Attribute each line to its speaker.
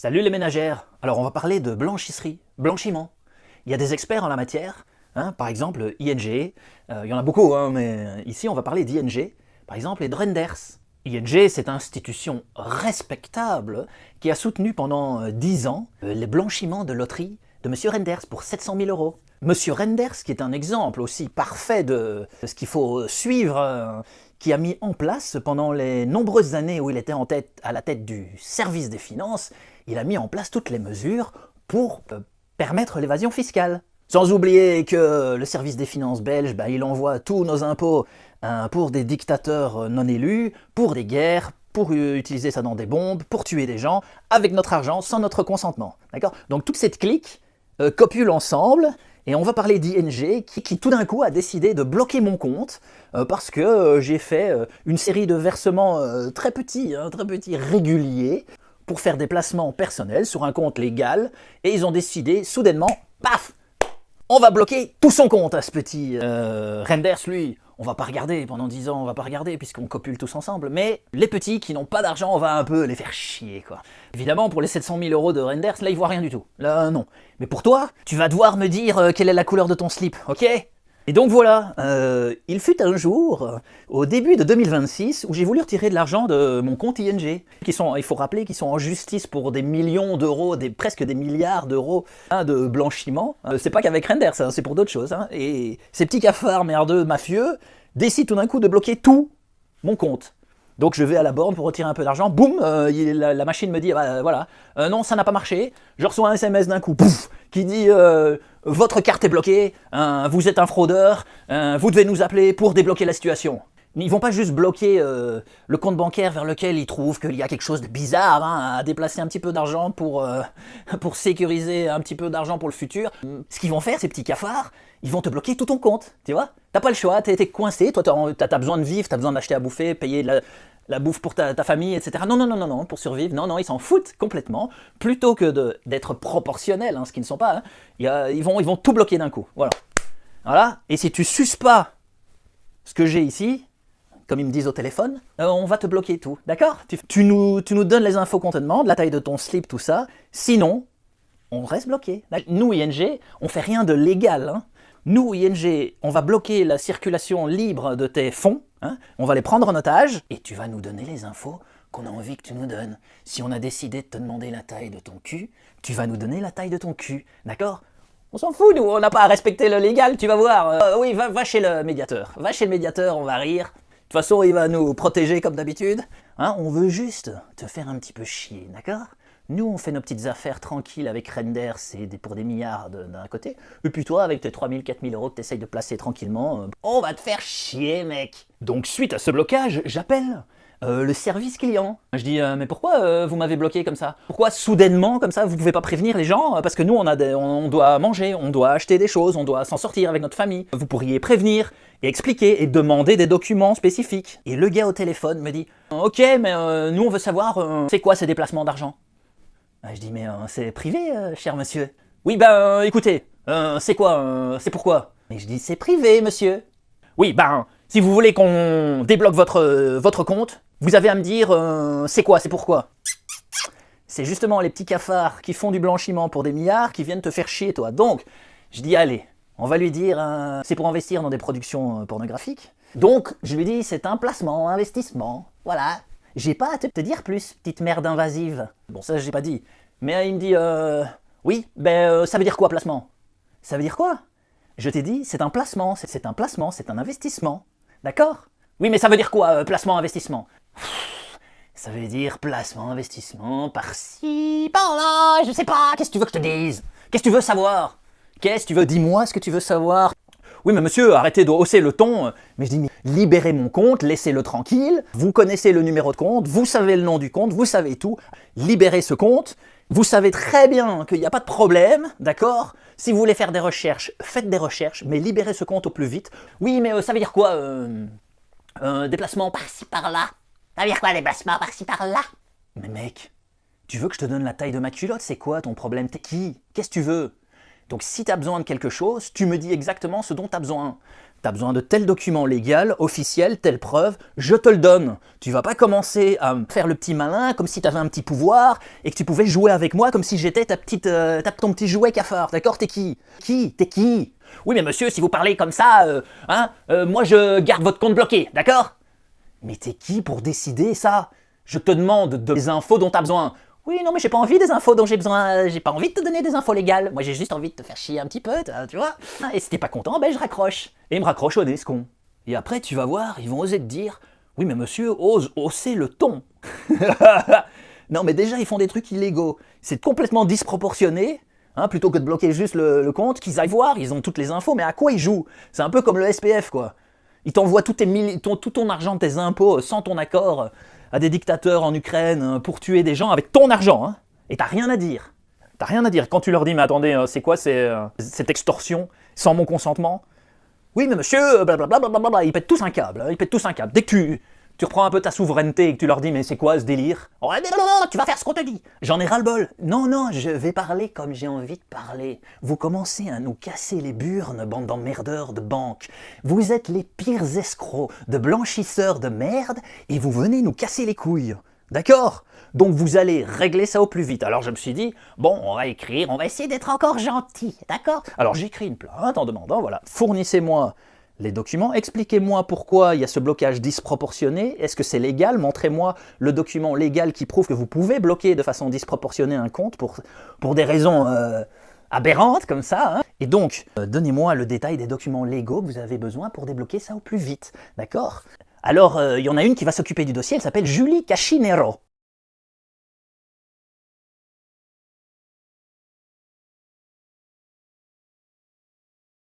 Speaker 1: Salut les ménagères. Alors on va parler de blanchisserie, blanchiment. Il y a des experts en la matière, hein, par exemple ING, il y en a beaucoup, hein, mais ici on va parler d'ING, par exemple, et de Renders. ING, c'est une institution respectable qui a soutenu pendant 10 ans les blanchiments de loterie de M. Renders pour 700 000 euros. M. Renders, qui est un exemple aussi parfait de ce qu'il faut suivre, qui a mis en place pendant les nombreuses années où il était à la tête du service des finances, il a mis en place toutes les mesures pour permettre l'évasion fiscale. Sans oublier que le service des finances belge, il envoie tous nos impôts pour des dictateurs non élus, pour des guerres, pour utiliser ça dans des bombes, pour tuer des gens, avec notre argent, sans notre consentement. D'accord ? Donc toute cette clique copule ensemble, et on va parler d'ING qui tout d'un coup a décidé de bloquer mon compte parce que j'ai fait une série de versements très petits, réguliers, pour faire des placements personnels sur un compte légal, et ils ont décidé soudainement, paf, on va bloquer tout son compte à ce petit Renders, lui. On va pas regarder pendant 10 ans, on va pas regarder puisqu'on copule tous ensemble, mais les petits qui n'ont pas d'argent, on va un peu les faire chier, quoi. Évidemment, pour les 700 000 euros de Renders, là, ils voient rien du tout. Là, non. Mais pour toi, tu vas devoir me dire quelle est la couleur de ton slip, ok ? Et donc voilà, il fut un jour, au début de 2026, où j'ai voulu retirer de l'argent de mon compte ING. Il faut rappeler qu'ils sont en justice pour des millions d'euros, presque des milliards d'euros de blanchiment. C'est pas qu'avec Renders, hein, c'est pour d'autres choses. Hein. Et ces petits cafards merdeux mafieux décident tout d'un coup de bloquer tout mon compte. Donc je vais à la borne pour retirer un peu d'argent, boum, la machine me dit, voilà, non, ça n'a pas marché. Je reçois un SMS d'un coup, pouf, qui dit, votre carte est bloquée, vous êtes un fraudeur, vous devez nous appeler pour débloquer la situation. Ils vont pas juste bloquer le compte bancaire vers lequel ils trouvent qu'il y a quelque chose de bizarre, à déplacer un petit peu d'argent pour sécuriser un petit peu d'argent pour le futur. Ce qu'ils vont faire, ces petits cafards, ils vont te bloquer tout ton compte, tu vois. T'as pas le choix, t'es coincé, toi t'as besoin de vivre, t'as besoin d'acheter à bouffer, payer la bouffe pour ta famille, etc. Non, pour survivre, non, ils s'en foutent complètement. Plutôt que d'être proportionnels, ce qu'ils ne sont pas, ils vont tout bloquer d'un coup, voilà. Et si tu suces pas ce que j'ai ici, comme ils me disent au téléphone, on va te bloquer tout, d'accord ? Tu nous donnes les infos qu'on te demande, la taille de ton slip, tout ça, sinon, on reste bloqué. Nous, ING, on fait rien de légal, Nous, ING, on va bloquer la circulation libre de tes fonds, on va les prendre en otage, et tu vas nous donner les infos qu'on a envie que tu nous donnes. Si on a décidé de te demander la taille de ton cul, tu vas nous donner la taille de ton cul, d'accord ? On s'en fout, nous, on n'a pas à respecter le légal, tu vas voir. Oui, va chez le médiateur. Va chez le médiateur, on va rire. De toute façon, il va nous protéger comme d'habitude. On veut juste te faire un petit peu chier, d'accord ? Nous, on fait nos petites affaires tranquilles avec Renders pour des milliards d'un côté. Et puis toi, avec tes 3 000, 4 000 euros que tu essayes de placer tranquillement, on va te faire chier, mec. Donc, suite à ce blocage, j'appelle le service client. Je dis, mais pourquoi vous m'avez bloqué comme ça ? Pourquoi soudainement, comme ça, vous pouvez pas prévenir les gens ? Parce que nous, on doit manger, on doit acheter des choses, on doit s'en sortir avec notre famille. Vous pourriez prévenir et expliquer et demander des documents spécifiques. Et le gars au téléphone me dit, ok, mais nous, on veut savoir, c'est quoi ces déplacements d'argent ? Je dis, mais c'est privé, cher monsieur. Oui, écoutez, c'est quoi, c'est pourquoi ? Et je dis, c'est privé, monsieur. Oui, si vous voulez qu'on débloque votre compte, vous avez à me dire c'est quoi, c'est pourquoi. C'est justement les petits cafards qui font du blanchiment pour des milliards qui viennent te faire chier, toi. Donc, je dis, allez, on va lui dire c'est pour investir dans des productions pornographiques. Donc, je lui dis, c'est un placement, investissement, voilà. J'ai pas à te dire plus, petite merde invasive. Bon, ça, j'ai pas dit. Mais il me dit, oui, ça veut dire quoi, placement ? Ça veut dire quoi ? Je t'ai dit, c'est un placement, c'est un investissement. D'accord ? Oui, mais ça veut dire quoi, placement, investissement ? Ça veut dire placement, investissement, par-ci, par-là, je sais pas, qu'est-ce que tu veux que je te dise ? Qu'est-ce que tu veux savoir ? Qu'est-ce que tu veux ? Dis-moi ce que tu veux savoir. Oui, mais monsieur, arrêtez de hausser le ton. Mais je dis, libérez mon compte, laissez-le tranquille. Vous connaissez le numéro de compte, vous savez le nom du compte, vous savez tout. Libérez ce compte. Vous savez très bien qu'il n'y a pas de problème, d'accord ? Si vous voulez faire des recherches, faites des recherches, mais libérez ce compte au plus vite. Oui, mais ça veut dire quoi, déplacement par-ci, par-là ? Ça veut dire quoi, déplacement par-ci, par-là ? Mais mec, tu veux que je te donne la taille de ma culotte ? C'est quoi ton problème ? T'es qui ? Qu'est-ce que tu veux ? Donc si tu as besoin de quelque chose, tu me dis exactement ce dont tu as besoin. Tu as besoin de tel document légal, officiel, telle preuve, je te le donne. Tu vas pas commencer à me faire le petit malin comme si tu avais un petit pouvoir et que tu pouvais jouer avec moi comme si j'étais ton petit jouet cafard. D'accord? T'es qui? T'es qui? Oui mais monsieur, si vous parlez comme ça, moi je garde votre compte bloqué, d'accord? Mais t'es qui pour décider ça? Je te demande des infos dont tu as besoin. Oui, non, mais j'ai pas envie des infos dont j'ai besoin, j'ai pas envie de te donner des infos légales. Moi, j'ai juste envie de te faire chier un petit peu, tu vois. Et si t'es pas content, ben je raccroche. Et il me raccroche au nez, ce con. Et après, tu vas voir, ils vont oser te dire, oui, mais monsieur, ose hausser le ton. Non, mais déjà, ils font des trucs illégaux. C'est complètement disproportionné. Plutôt que de bloquer juste le compte, qu'ils aillent voir, ils ont toutes les infos, mais à quoi ils jouent? C'est un peu comme le SPF, quoi. Ils t'envoient tout ton argent de tes impôts sans ton accord à des dictateurs en Ukraine pour tuer des gens avec ton argent, hein, et t'as rien à dire. T'as rien à dire. Quand tu leur dis, mais attendez, c'est quoi cette extorsion sans mon consentement? Oui, mais monsieur, blablabla, ils pètent tous un câble, hein, ils pètent tous un câble. Dès que tu reprends un peu ta souveraineté et que tu leur dis, mais c'est quoi ce délire? Oh, non, tu vas faire ce qu'on te dit. J'en ai ras-le-bol. Non, je vais parler comme j'ai envie de parler. Vous commencez à nous casser les burnes, bande d'emmerdeurs de banque. Vous êtes les pires escrocs, de blanchisseurs de merde, et vous venez nous casser les couilles. D'accord? Donc vous allez régler ça au plus vite. Alors je me suis dit, bon, on va écrire, on va essayer d'être encore gentil, d'accord? Alors j'écris une plainte en demandant, voilà, fournissez-moi les documents, expliquez-moi pourquoi il y a ce blocage disproportionné, est-ce que c'est légal? Montrez-moi le document légal qui prouve que vous pouvez bloquer de façon disproportionnée un compte pour des raisons aberrantes comme ça. Hein. Et donc, donnez-moi le détail des documents légaux que vous avez besoin pour débloquer ça au plus vite, d'accord? Alors, il y en a une qui va s'occuper du dossier, elle s'appelle Julie Cachinero.